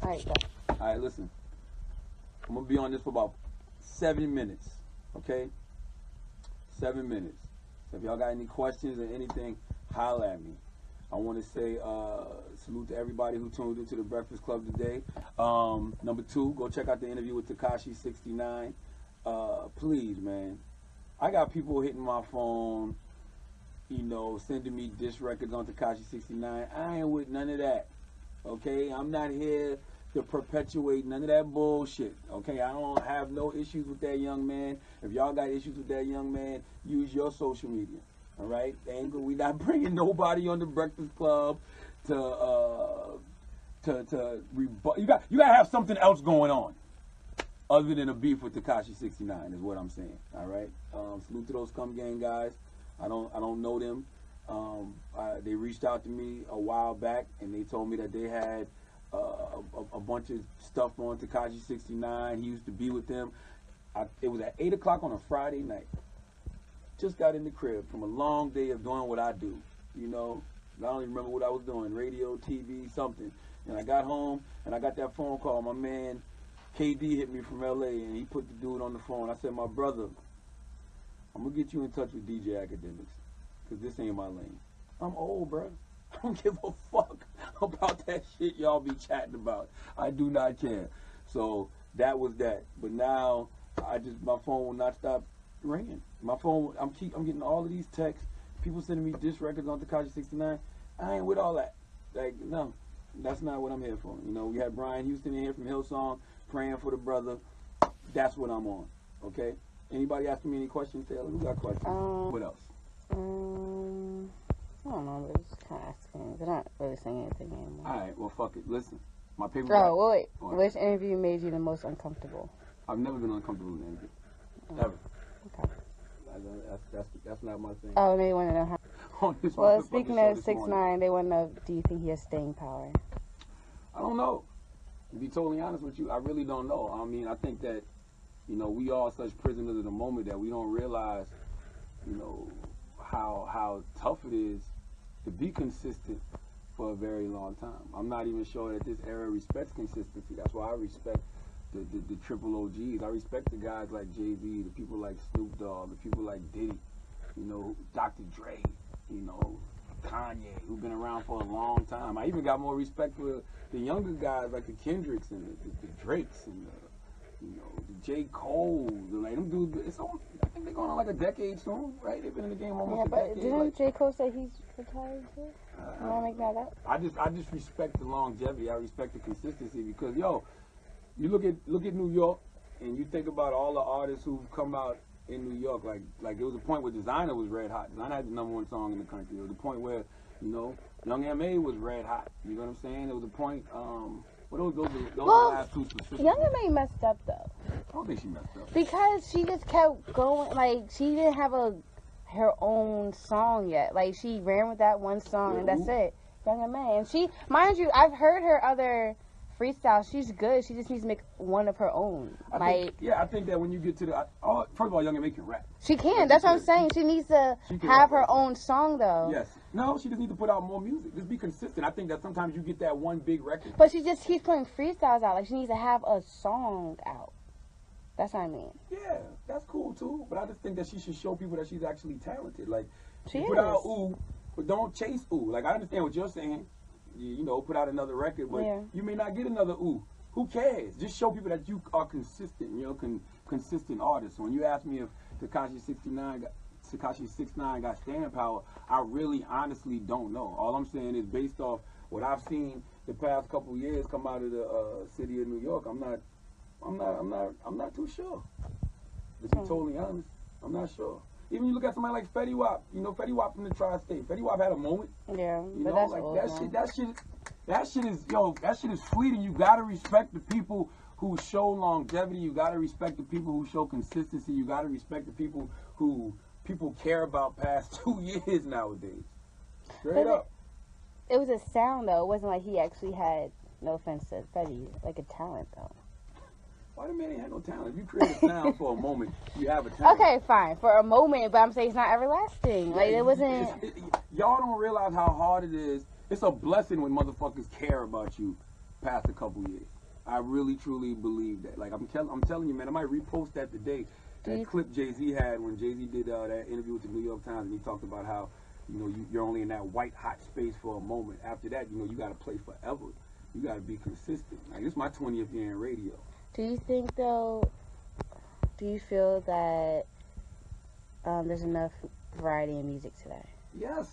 All right, go. All right, listen. I'm going to be on this for about 7 minutes, okay? 7 minutes. So if y'all got any questions or anything, holla at me. I want to say salute to everybody who tuned into the Breakfast Club today. Number 2, go check out the interview with Tekashi 69. Please, man. I got people hitting my phone, you know, sending me diss records on Tekashi 69. I ain't with none of that, okay? I'm not here to perpetuate none of that bullshit, okay? I don't have no issues with that young man. If y'all got issues with that young man, use your social media, all right? We not bringing nobody on the Breakfast Club to rebut. You got to have something else going on other than a beef with Tekashi 69 is what I'm saying, all right? Salute to those Scum Gang guys. I don't know them. They reached out to me a while back and they told me that they had a bunch of stuff on Tekashi 69. He used to be with them. It was at 8 o'clock on a Friday night. Just got in the crib from a long day of doing what I do. You know, I don't even remember what I was doing. Radio, TV, something. And I got home and I got that phone call. My man KD hit me from LA and he put the dude on the phone. I said, my brother, I'm going to get you in touch with DJ Academics because this ain't my lane. I'm old, bro. I don't give a fuck about that shit y'all be chatting about. I do not care. So that was that. But now my phone will not stop ringing. My phone, I'm getting all of these texts. People sending me diss records on Tekashi 69. I ain't with all that. Like, no, that's not what I'm here for. You know, we had Brian Houston in here from Hillsong praying for the brother. That's what I'm on. Okay. Anybody asking me any questions, Taylor? Who got questions? What else? I don't know, but just kind of asking. They're not really saying anything anymore. All right, well, fuck it. Listen, my paper. Oh, wait. Which interview made you the most uncomfortable? I've never been uncomfortable in an interview. Ever. Okay. That's not my thing. Oh, they want to know how. Well, speaking of 6ix9ine, they want to know, do you think he has staying power? I don't know. To be totally honest with you, I really don't know. I mean, I think that, you know, we are such prisoners of the moment that we don't realize, you know, how tough it is to be consistent for a very long time. I'm not even sure that this era respects consistency. That's why I respect the triple OGs. I respect the guys like Jay-Z, the people like Snoop Dogg, the people like Diddy, you know, Dr. Dre, you know, Kanye, who've been around for a long time. I even got more respect for the younger guys like the Kendricks and the Drakes and you know, the J. Cole. Like them dudes, I think they're going on like a decade soon, right? They've been in the game almost a decade. Didn't like, J. Cole say he's retired too? You want to make that up? I just respect the longevity. I respect the consistency because you look at New York and you think about all the artists who've come out in New York. Like there was a point where Designer was red hot. Designer had the #1 song in the country. There was a point where, you know, Young M.A. was red hot. You know what I'm saying? There was a point. Those last two specifically. Young M.A. messed up though. I don't think she messed up. Because she just kept going. Like she didn't have her own song yet. Like she ran with that one song and that's it. Young M.A. And she, mind you, I've heard her other freestyle. She's good. She just needs to make one of her own. I think that when you get to first of all, Young M.A. can rap. She can. That's what I'm saying. She needs to have her own song though. Yes. No, she just needs to put out more music. Just be consistent. I think that sometimes you get that one big record. But she just keeps putting freestyles out. Like she needs to have a song out. That's what I mean. Yeah, that's cool too. But I just think that she should show people that she's actually talented. Like she put out ooh, but don't chase ooh. Like I understand what you're saying. You know, put out another record, but you may not get another ooh. Who cares? Just show people that you are consistent. You know, consistent artist. So when you ask me if Tekashi 6ix9ine got staying power, I really honestly don't know. All I'm saying is based off what I've seen the past couple years come out of the city of New York, I'm not too sure. To be totally honest, I'm not sure. Even you look at somebody like Fetty Wap, you know, Fetty Wap from the Tri-State. Fetty Wap had a moment. Yeah, you know, that's like old, that shit is fleeting. You gotta respect the people who show longevity. You gotta respect the people who show consistency. You gotta respect the people who people care about past 2 years nowadays. Straight up. It was a sound though. It wasn't like he actually had, no offense to Fetty, like a talent though. Why the man ain't had no talent? If you create a sound for a moment, you have a talent. Okay, fine, for a moment, but I'm saying it's not everlasting. Like it wasn't. Y'all don't realize how hard it is. It's a blessing when motherfuckers care about you past a couple years. I really truly believe that. Like I'm telling you, man, I might repost that today. That clip Jay-Z had when Jay-Z did that interview with the New York Times, and he talked about how, you know, you're only in that white hot space for a moment. After that, you know, you got to play forever. You got to be consistent. Like, this is my 20th year in radio. Do you think, though, do you feel that there's enough variety in music today? Yes.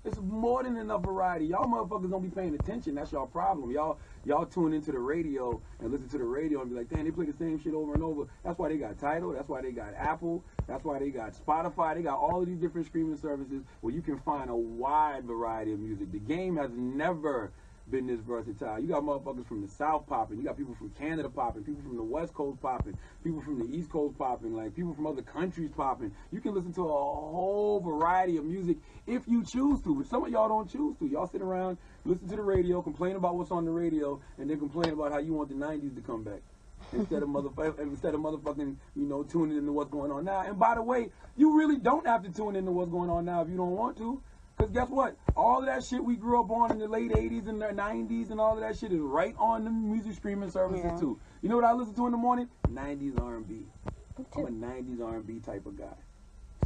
It's more than enough variety. Y'all motherfuckers don't be paying attention. That's y'all problem. Y'all tune into the radio and listen to the radio and be like, damn, they play the same shit over and over. That's why they got Tidal. That's why they got Apple. That's why they got Spotify. They got all of these different streaming services where you can find a wide variety of music. The game has never been this versatile. You got motherfuckers from the South popping. You got people from Canada popping. People from the West Coast popping. People from the East Coast popping. Like, people from other countries popping. You can listen to a whole variety of music if you choose to, but some of y'all don't choose to. Y'all sit around, listen to the radio, complain about what's on the radio, and then complain about how you want the 90s to come back. Instead of motherfucking, you know, tuning into what's going on now. And by the way, you really don't have to tune into what's going on now if you don't want to. Because guess what? All of that shit we grew up on in the late 80s and the 90s and all of that shit is right on the music streaming services too. You know what I listen to in the morning? 90s R&B. I'm a 90s R&B type of guy.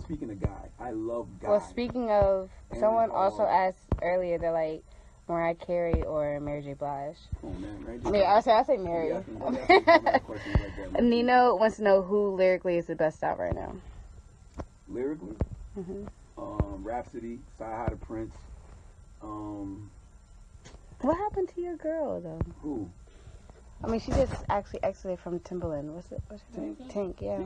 Speaking of guy, I love guy. Well, speaking of, someone also asked earlier, they're like, Mariah Carey or Mary J. Blige. Oh, man, right? I mean, I say Mary. Nino wants to know who lyrically is the best out right now. Lyrically? Mm-hmm. Rhapsody, Sci-Hi the Prince. What happened to your girl, though? Who? I mean, she just actually exited from Timbaland. What's her name? Tink, yeah.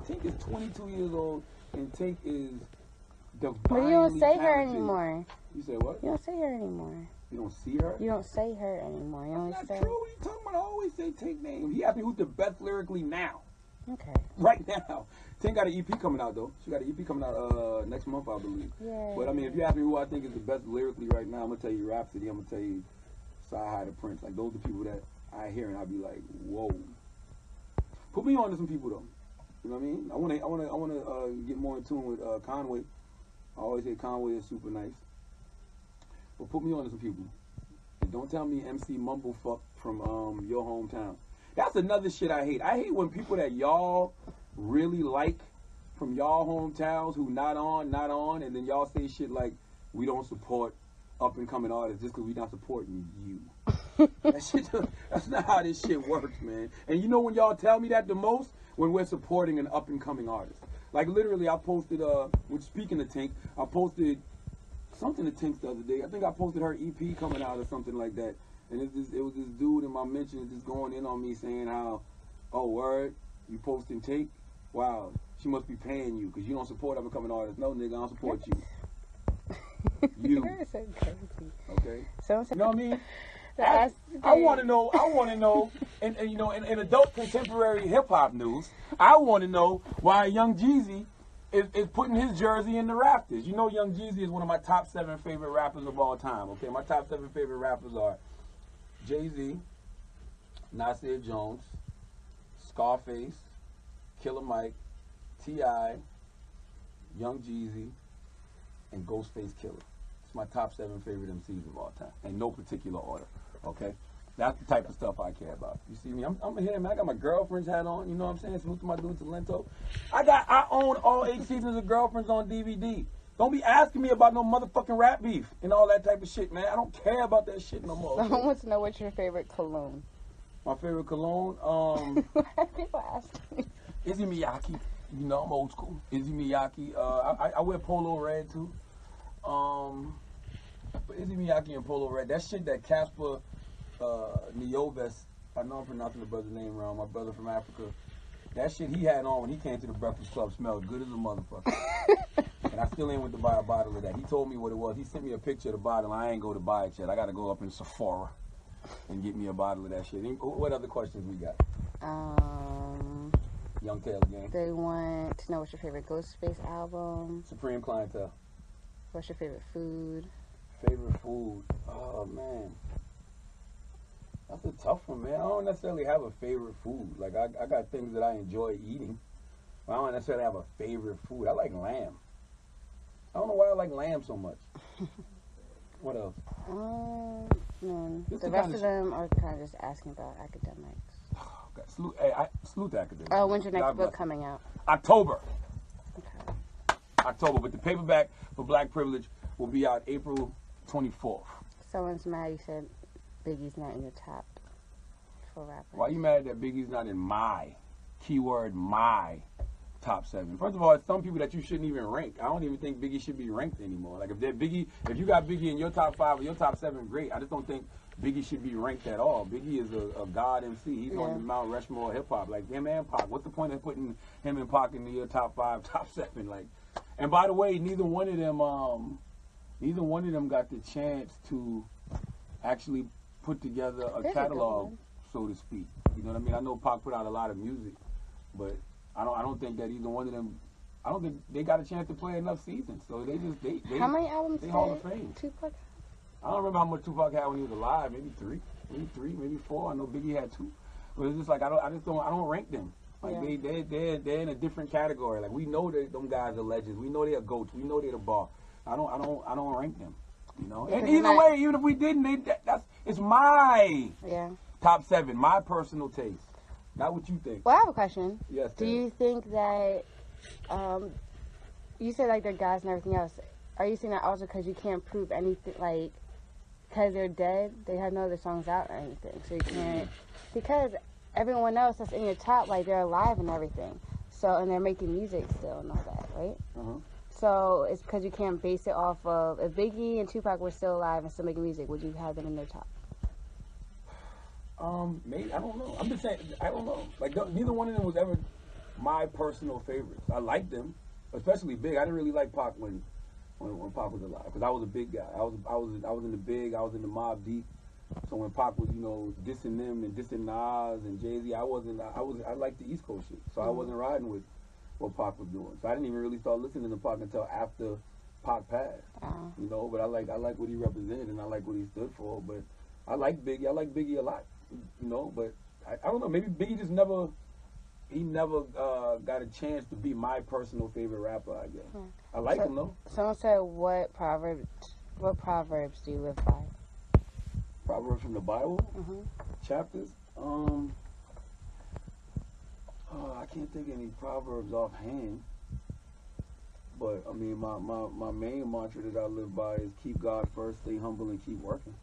Tink is 22 years old, and Tink is divinely But you don't say talented. her anymore. You say what? You don't say her anymore. You don't see her? You don't say her anymore. You only That's say... not true. What are you talking about? I always say Tink name. He asked me who's the best lyrically now. Okay. Right now. Tink got an EP coming out, though. She got an EP coming out next month, I believe. Yeah. But, I mean, if you ask me who I think is the best lyrically right now, I'm going to tell you Rhapsody. I'm going to tell you Sci-Hi the Prince. Like, those are people that I hear and I'll be like, whoa. Put me on to some people, though. You know what I mean? I want to get more in tune with Conway. I always say Conway is super nice. But put me on to some people. And don't tell me MC Mumblefuck from your hometown. That's another shit I hate. I hate when people that y'all really like from y'all hometowns who not on, and then y'all say shit like, we don't support up and coming artists just because we not supporting you. That's not how this shit works, man. And you know when y'all tell me that the most? When we're supporting an up and coming artist. Like literally I posted, which speaking of Tink, I posted something to Tink the other day. I think I posted her EP coming out or something like that. And it was this dude in my mentions just going in on me saying how, oh, word, you posting Tink? Wow, she must be paying you because you don't support up and coming artists. No, nigga, I don't support you. You. So crazy. Okay? You know what I mean? I want to know, and you know, in adult contemporary hip hop news, I want to know why Young Jeezy is putting his jersey in the rafters. You know, Young Jeezy is one of my top 7 favorite rappers of all time. Okay, my top 7 favorite rappers are Jay-Z, Nasir Jones, Scarface, Killer Mike, T.I., Young Jeezy, and Ghostface Killer. It's my top 7 favorite MCs of all time, in no particular order. Okay, that's the type of stuff I care about. You see me? I'm here, man. I got my girlfriend's hat on. You know what I'm saying? Salute to my dude Talento. I own all 8 seasons of Girlfriends on DVD. Don't be asking me about no motherfucking rap beef and all that type of shit, man. I don't care about that shit no more. Okay? Someone wants to know what's your favorite cologne. My favorite cologne, People ask me. Izzy Miyake. You know, I'm old school. Izzy Miyake. I wear Polo Red too. But Izzy Miyake and Polo Red. That shit that Casper Nioves, I know I'm pronouncing the brother's name wrong, my brother from Africa. That shit he had on when he came to the Breakfast Club smelled good as a motherfucker. And I still ain't went to buy a bottle of that. He told me what it was. He sent me a picture of the bottle. I ain't go to buy it yet. I got to go up in Sephora and get me a bottle of that shit. What other questions we got? Young Taylor Gang. They want to know what's your favorite Ghostface album. Supreme Clientele. What's your favorite food? Favorite food? Oh, man. That's a tough one, man. I don't necessarily have a favorite food. Like, I got things that I enjoy eating. But I don't necessarily have a favorite food. I like lamb. I don't know why I like lamb so much. What else? And It's the the rest kind of of them are kind of just asking about academics. Okay, salute the academics. Oh, when's your next God book bless. coming out? October. Okay. October. But the paperback for Black Privilege will be out April 24th. Someone's mad you said Biggie's not in your top for rappers. Why you mad that Biggie's not in my, keyword my, top 7? First of all, it's some people that you shouldn't even rank. I don't even think Biggie should be ranked anymore. Like if you got Biggie in your top 5 or your top 7, great. I just don't think Biggie should be ranked at all. Biggie is a god MC. He's on the Mount Rushmore hip hop. Like him and Pac. What's the point of putting him and Pac in your top 5, top 7? Like, and by the way, neither one of them got the chance to actually put together a catalog, so to speak. You know what I mean? I know Pac put out a lot of music, but I don't think that either one of them. I don't think they got a chance to play enough seasons. So they How many albums they Hall of Fame. Tupac? I don't remember how much Tupac had when he was alive. Maybe 3, maybe 4. I know Biggie had 2, but it's just like I don't rank them. Like they're in a different category. Like we know that them guys are legends. We know they're goats. We know they're the bar. I don't rank them. You know. And either way, even if we didn't, it's my top 7, my personal taste. Not what you think. Well, I have a question. Yes. Do you think that you said like they're guys and everything else? Are you saying that also because you can't prove anything, like because they're dead, they have no other songs out or anything, so you can't, because everyone else that's in your top, like they're alive and everything, so, and they're making music still and all that, right? So it's because you can't base it off of, if Biggie and Tupac were still alive and still making music, would you have them in their top? Maybe, I don't know. I'm just saying, I don't know. Like neither one of them was ever my personal favorites. I liked them, especially Big. I didn't really like Pac when Pac was alive, because I was a big guy. I was in the Big. I was in the Mobb Deep. So when Pac was, dissing them and dissing Nas and Jay-Z, I liked the East Coast shit. So I wasn't riding with what Pac was doing. So I didn't even really start listening to Pac until after Pac passed. But I like what he represented and I like what he stood for. But I like Biggie. I like Biggie a lot. But I don't know. Maybe Biggie just never got a chance to be my personal favorite rapper, I guess. I like him though. Someone said, what proverbs do you live by? Proverbs from the Bible? Chapters? I can't think of any proverbs offhand. But I mean, my main mantra that I live by is keep God first, stay humble, and keep working.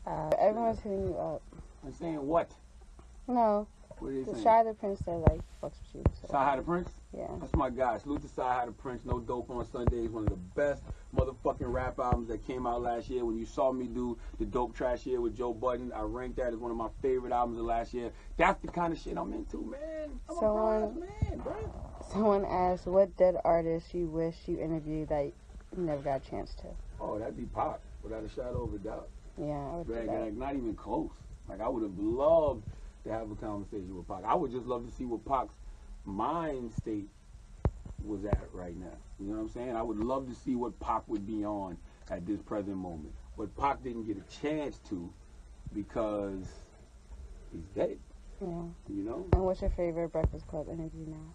Everyone's hitting you up. I'm saying what? No. What are they saying? Shy the Prince said, like, fucks with you. So. Sci-Hi the Prince? Yeah. That's my guy. Salute to Sci-Hi the Prince. No Dope on Sundays. One of the best motherfucking rap albums that came out last year. When you saw me do the Dope Trash Year with Joe Budden, I ranked that as one of my favorite albums of last year. That's the kind of shit I'm into, man. I'm a proud man, bro. Someone asked, what dead artist you wish you interviewed that you never got a chance to? Oh, that'd be Pac, without a shadow of a doubt. Yeah, I would do that. Like, not even close. Like, I would have loved to have a conversation with Pac. I would just love to see what Pac's mind state was at right now. You know what I'm saying? I would love to see what Pac would be on at this present moment. But Pac didn't get a chance to because he's dead. Yeah. You know? And what's your favorite Breakfast Club interview now?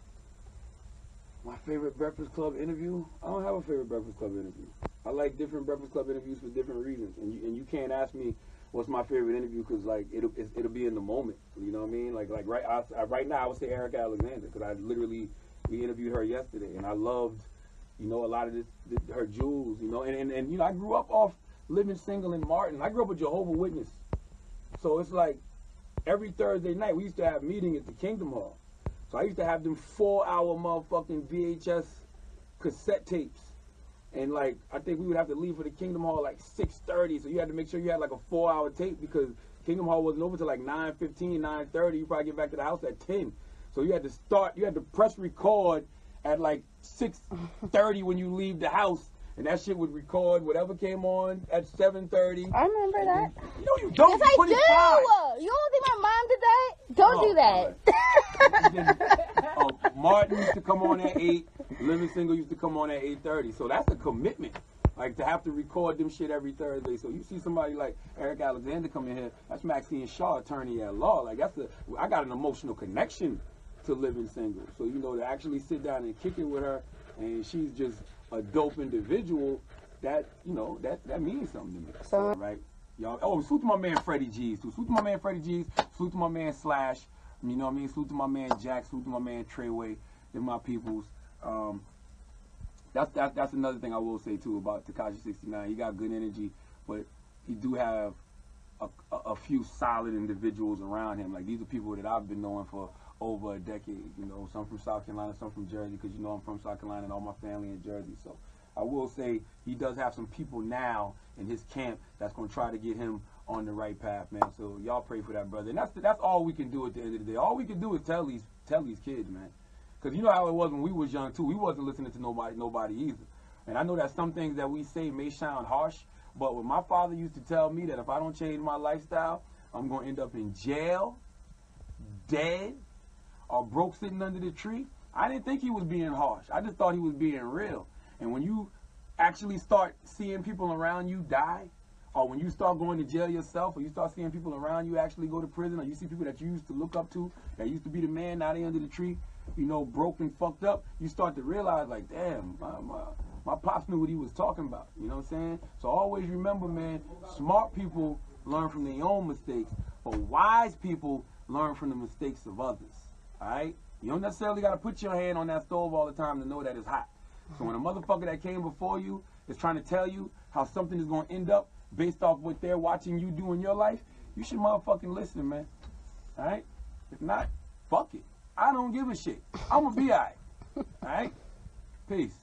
My favorite Breakfast Club interview? I don't have a favorite Breakfast Club interview. I like different Breakfast Club interviews for different reasons. And you can't ask me what's my favorite interview because, like, it'll be in the moment. You know what I mean? Like right now, I would say Erica Alexander because we interviewed her yesterday. And I loved, a lot of her jewels, And I grew up off Living Single in Martin. I grew up a Jehovah's Witness. So it's like every Thursday night, we used to have meeting at the Kingdom Hall. So I used to have them 4-hour motherfucking VHS cassette tapes. And like, I think we would have to leave for the Kingdom Hall like 6:30. So you had to make sure you had like a 4-hour tape because Kingdom Hall wasn't open till like 9:15, 9:30. You probably get back to the house at 10. So you had to press record at like 6:30 when you leave the house. And that shit would record whatever came on at 7:30. I remember that. No, you don't. Yes, I do. You don't think my mom did that? Don't do that. Martin used to come on at 8. Living Single used to come on at 8:30. So that's a commitment. Like to have to record them shit every Thursday. So you see somebody like Eric Alexander come in here. That's Maxine Shaw, attorney at law. Like I got an emotional connection to Living Single. So to actually sit down and kick it with her, and she's just a dope individual, that that means something to me. So right? Y'all, oh, salute to my man Freddie G's. Salute to my man Freddie G's. Salute to my man Slash. You know what I mean? Salute to my man Jack. Salute to my man Treyway. They're my peoples. That's another thing I will say too about Tekashi 69. He got good energy, but he do have a few solid individuals around him. Like, these are people that I've been knowing for over a decade. You know, some from South Carolina, some from Jersey, because you know I'm from South Carolina and all my family in Jersey. So I will say he does have some people now in his camp that's going to try to get him on the right path, man. So y'all pray for that brother. And that's all we can do at the end of the day. All we can do is tell these kids, man. Because you know how it was when we was young too. We wasn't listening to nobody either. And I know that some things that we say may sound harsh, but when my father used to tell me that if I don't change my lifestyle, I'm going to end up in jail, dead, or broke sitting under the tree, I didn't think he was being harsh. I just thought he was being real. And when you actually start seeing people around you die, or when you start going to jail yourself, or you start seeing people around you actually go to prison, or you see people that you used to look up to, that used to be the man, now they under the tree, you know, broke and fucked up, you start to realize, like, damn, my pops knew what he was talking about. You know what I'm saying? So always remember, man, smart people learn from their own mistakes, but wise people learn from the mistakes of others. All right? You don't necessarily got to put your hand on that stove all the time to know that it's hot. So when a motherfucker that came before you is trying to tell you how something is going to end up based off what they're watching you do in your life, you should motherfucking listen, man. All right? If not, fuck it. I don't give a shit. I'm going to be all right. All right? Peace.